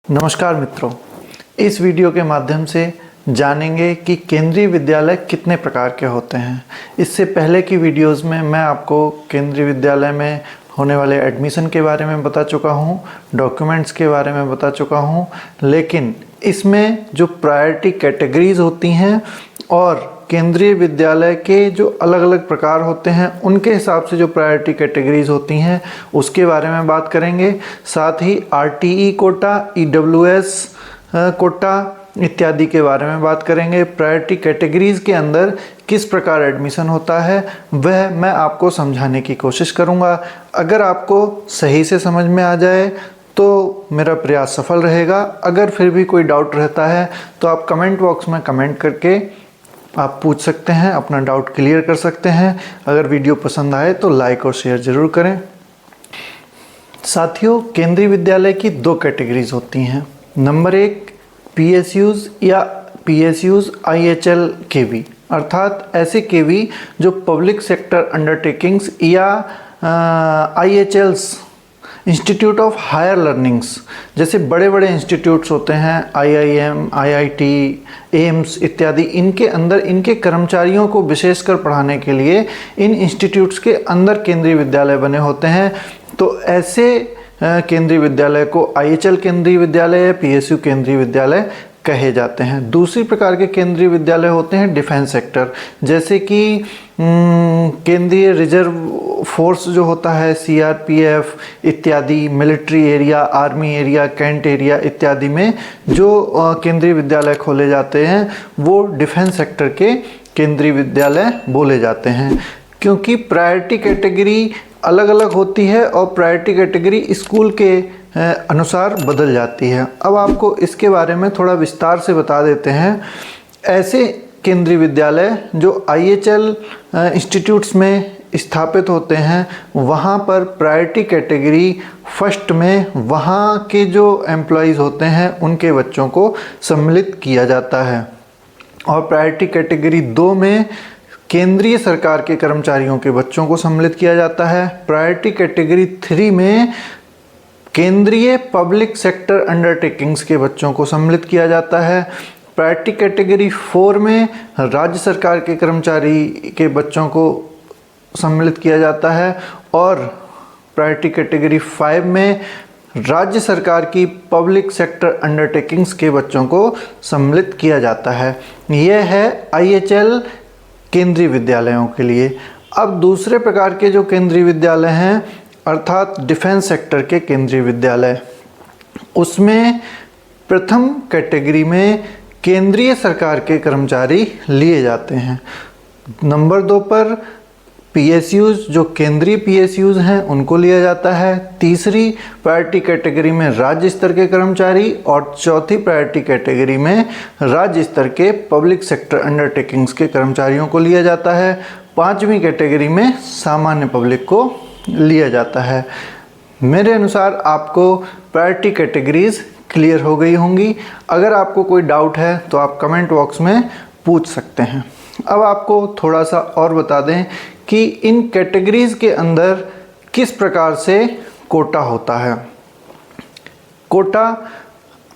नमस्कार मित्रों, इस वीडियो के माध्यम से जानेंगे कि केंद्रीय विद्यालय कितने प्रकार के होते हैं। इससे पहले की वीडियोस में मैं आपको केंद्रीय विद्यालय में होने वाले एडमिशन के बारे में बता चुका हूं, डॉक्यूमेंट्स के बारे में बता चुका हूं, लेकिन इसमें जो प्रायोरिटी कैटेगरीज होती हैं और केंद्रीय विद्यालय के जो अलग अलग प्रकार होते हैं उनके हिसाब से जो प्रायोरिटी कैटेगरीज होती हैं उसके बारे में बात करेंगे। साथ ही आरटीई कोटा, ईडब्ल्यूएस कोटा इत्यादि के बारे में बात करेंगे। प्रायोरिटी कैटेगरीज के अंदर किस प्रकार एडमिशन होता है वह मैं आपको समझाने की कोशिश करूंगा। अगर आपको सही से समझ में आ जाए तो मेरा प्रयास सफल रहेगा। अगर फिर भी कोई डाउट रहता है तो आप कमेंट बॉक्स में कमेंट करके आप पूछ सकते हैं, अपना डाउट क्लियर कर सकते हैं। अगर वीडियो पसंद आए तो लाइक और शेयर ज़रूर करें। साथियों, केंद्रीय विद्यालय की दो कैटेगरीज होती हैं। नंबर एक, पीएसयूज़ या पीएसयूज़ आईएचएल केवी, अर्थात ऐसे केवी जो पब्लिक सेक्टर अंडरटेकिंग्स या आईएचएल्स, इंस्टीट्यूट ऑफ हायर लर्निंग्स, जैसे बड़े बड़े इंस्टीट्यूट्स होते हैं, आईआईएम, आईआईटी, एम्स इत्यादि, इनके अंदर इनके कर्मचारियों को विशेषकर पढ़ाने के लिए इन इंस्टीट्यूट्स के अंदर केंद्रीय विद्यालय बने होते हैं। तो ऐसे केंद्रीय विद्यालय को आईएचएल केंद्रीय विद्यालय या पीएसयू केंद्रीय विद्यालय कहे जाते हैं। दूसरी प्रकार के केंद्रीय विद्यालय होते हैं डिफेंस सेक्टर, जैसे कि केंद्रीय रिजर्व फोर्स जो होता है, सीआरपीएफ इत्यादि, military area, army area, cantt area इत्यादि में जो केंद्रीय विद्यालय खोले जाते हैं वो डिफेंस सेक्टर के केंद्रीय विद्यालय बोले जाते हैं। क्योंकि प्रायोरिटी कैटेगरी अलग अलग होती है और प्रायोरिटी कैटेगरी स्कूल के अनुसार बदल जाती है। अब आपको इसके बारे में थोड़ा विस्तार से बता देते हैं। ऐसे केंद्रीय विद्यालय जो आईएचएल इंस्टीट्यूट्स में स्थापित होते हैं वहाँ पर प्रायोरिटी कैटेगरी फर्स्ट में वहाँ के जो एम्प्लॉइज़ होते हैं उनके बच्चों को सम्मिलित किया जाता है, और प्रायोरिटी कैटेगरी 2 में केंद्रीय सरकार के कर्मचारियों के बच्चों को सम्मिलित किया जाता है। प्रायोरिटी कैटेगरी 3 में केंद्रीय पब्लिक सेक्टर अंडरटेकिंग्स के बच्चों को सम्मिलित किया जाता है। प्रायोरिटी कैटेगरी 4 में राज्य सरकार के कर्मचारी के बच्चों को सम्मिलित किया जाता है, और प्रायोरिटी कैटेगरी 5 में राज्य सरकार की पब्लिक सेक्टर अंडरटेकिंग्स के बच्चों को सम्मिलित किया जाता है। यह है आईएचएल केंद्रीय विद्यालयों के लिए। अब दूसरे प्रकार के जो केंद्रीय विद्यालय हैं, अर्थात डिफेंस सेक्टर के केंद्रीय विद्यालय, उसमें प्रथम कैटेगरी में केंद्रीय सरकार के कर्मचारी लिए जाते हैं। नंबर 2 पर पीएसयूज़, जो केंद्रीय पीएसयूज़ हैं उनको लिया जाता है। तीसरी प्रायोरिटी कैटेगरी में राज्य स्तर के कर्मचारी, और चौथी प्रायोरिटी कैटेगरी में राज्य स्तर के पब्लिक सेक्टर अंडरटेकिंग्स के कर्मचारियों को लिया जाता है। पांचवी कैटेगरी में सामान्य पब्लिक को लिया जाता है। मेरे अनुसार आपको प्रायोरिटी कैटेगरीज क्लियर हो गई होंगी। अगर आपको कोई डाउट है तो आप कमेंट बॉक्स में पूछ सकते हैं। अब आपको थोड़ा सा और बता दें कि इन कैटेगरीज के अंदर किस प्रकार से कोटा होता है। Quota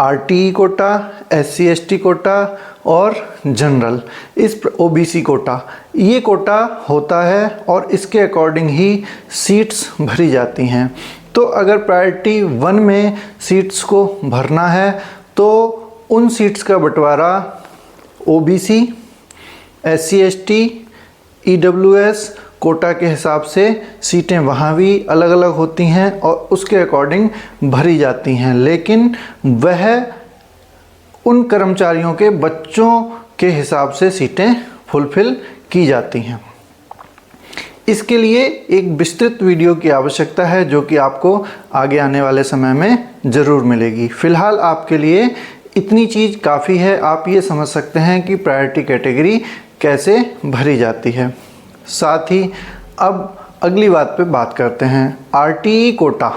RTE quota, SC ST quota और जनरल, इस ओबीसी कोटा, ये कोटा होता है और इसके अकॉर्डिंग ही सीट्स भरी जाती हैं। तो अगर प्रायोरिटी 1 में सीट्स को भरना है तो उन सीट्स का बंटवारा OBC, SC ST, EWS quota के हिसाब से सीटें वहाँ भी अलग अलग होती हैं और उसके अकॉर्डिंग भरी जाती हैं, लेकिन वह उन कर्मचारियों के बच्चों के हिसाब से सीटें फुलफिल की जाती हैं। इसके लिए एक विस्तृत वीडियो की आवश्यकता है जो कि आपको आगे आने वाले समय में ज़रूर मिलेगी। फ़िलहाल आपके लिए इतनी चीज़ काफ़ी है, आप ये समझ सकते हैं कि प्रायोरिटी कैटेगरी कैसे भरी जाती है। साथ ही अब अगली बात पे बात करते हैं, आरटीई कोटा।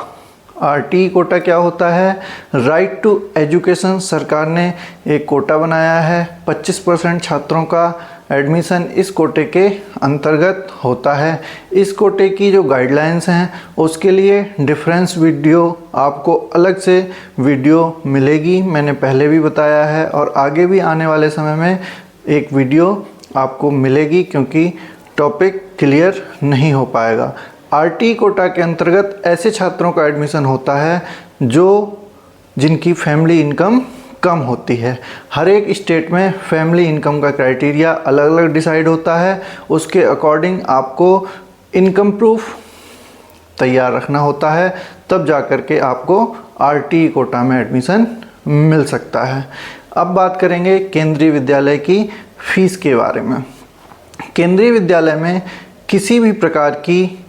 आरटीई कोटा क्या होता है? राइट टू एजुकेशन, सरकार ने एक कोटा बनाया है 25% छात्रों का एडमिशन इस कोटे के अंतर्गत होता है। इस कोटे की जो गाइडलाइंस हैं उसके लिए डिफरेंस वीडियो आपको अलग से वीडियो मिलेगी, मैंने पहले भी बताया है और आगे भी आने वाले समय में एक वीडियो आपको मिलेगी क्योंकि टॉपिक क्लियर नहीं हो पाएगा। आरटी कोटा के अंतर्गत ऐसे छात्रों का एडमिशन होता है जिनकी फैमिली इनकम कम होती है। हर एक स्टेट में फैमिली इनकम का क्राइटेरिया अलग अलग डिसाइड होता है, उसके अकॉर्डिंग आपको इनकम प्रूफ तैयार रखना होता है, तब जा कर के आपको आरटी कोटा में एडमिशन मिल सकता है। अब बात करेंगे केंद्रीय विद्यालय की फ़ीस के बारे में। केंद्रीय विद्यालय में किसी भी प्रकार की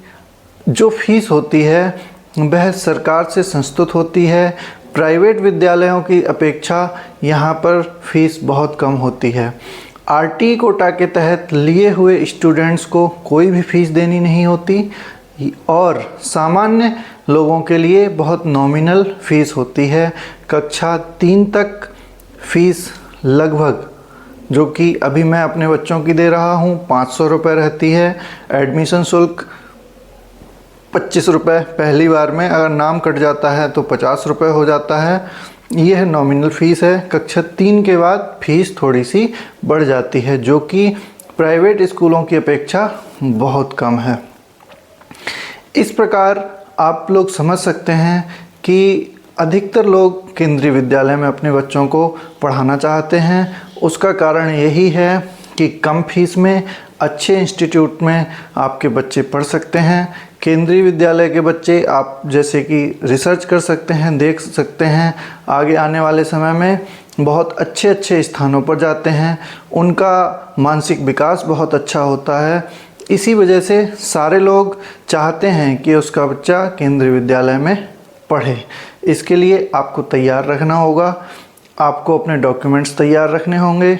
जो फीस होती है वह सरकार से संस्तुत होती है। प्राइवेट विद्यालयों की अपेक्षा यहाँ पर फीस बहुत कम होती है। आरटी कोटा के तहत लिए हुए स्टूडेंट्स को कोई भी फीस देनी नहीं होती और सामान्य लोगों के लिए बहुत नॉमिनल फीस होती है। कक्षा 3 तक फीस लगभग, जो कि अभी मैं अपने बच्चों की दे रहा हूँ, 500 रुपये रहती है। एडमिशन शुल्क 25 रुपये पहली बार में, अगर नाम कट जाता है तो 50 रुपये हो जाता है। यह नॉमिनल फ़ीस है। कक्षा 3 के बाद फ़ीस थोड़ी सी बढ़ जाती है, जो कि प्राइवेट स्कूलों की अपेक्षा बहुत कम है। इस प्रकार आप लोग समझ सकते हैं कि अधिकतर लोग केंद्रीय विद्यालय में अपने बच्चों को पढ़ाना चाहते हैं। उसका कारण यही है कि कम फीस में अच्छे इंस्टीट्यूट में आपके बच्चे पढ़ सकते हैं। केंद्रीय विद्यालय के बच्चे आप जैसे कि रिसर्च कर सकते हैं, देख सकते हैं, आगे आने वाले समय में बहुत अच्छे अच्छे स्थानों पर जाते हैं, उनका मानसिक विकास बहुत अच्छा होता है। इसी वजह से सारे लोग चाहते हैं कि उसका बच्चा केंद्रीय विद्यालय में पढ़े। इसके लिए आपको तैयार रखना होगा, आपको अपने डॉक्यूमेंट्स तैयार रखने होंगे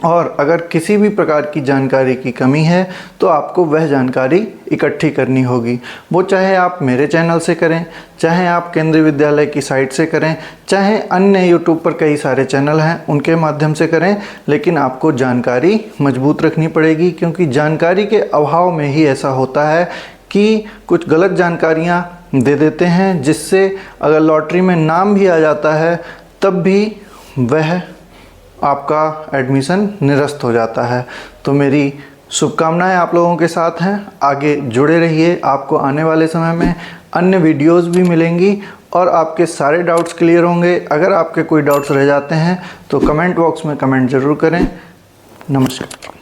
और अगर किसी भी प्रकार की जानकारी की कमी है तो आपको वह जानकारी इकट्ठी करनी होगी। वो चाहे आप मेरे चैनल से करें, चाहे आप केंद्रीय विद्यालय की साइट से करें, चाहे अन्य यूट्यूब पर कई सारे चैनल हैं उनके माध्यम से करें, लेकिन आपको जानकारी मजबूत रखनी पड़ेगी क्योंकि जानकारी के अभाव में ही ऐसा होता है कि कुछ गलत जानकारियाँ दे देते हैं, जिससे अगर लॉटरी में नाम भी आ जाता है तब भी वह आपका एडमिशन निरस्त हो जाता है। तो मेरी शुभकामनाएं आप लोगों के साथ हैं, आगे जुड़े रहिए। आपको आने वाले समय में अन्य वीडियोस भी मिलेंगी और आपके सारे डाउट्स क्लियर होंगे। अगर आपके कोई डाउट्स रह जाते हैं तो कमेंट बॉक्स में कमेंट ज़रूर करें। नमस्कार।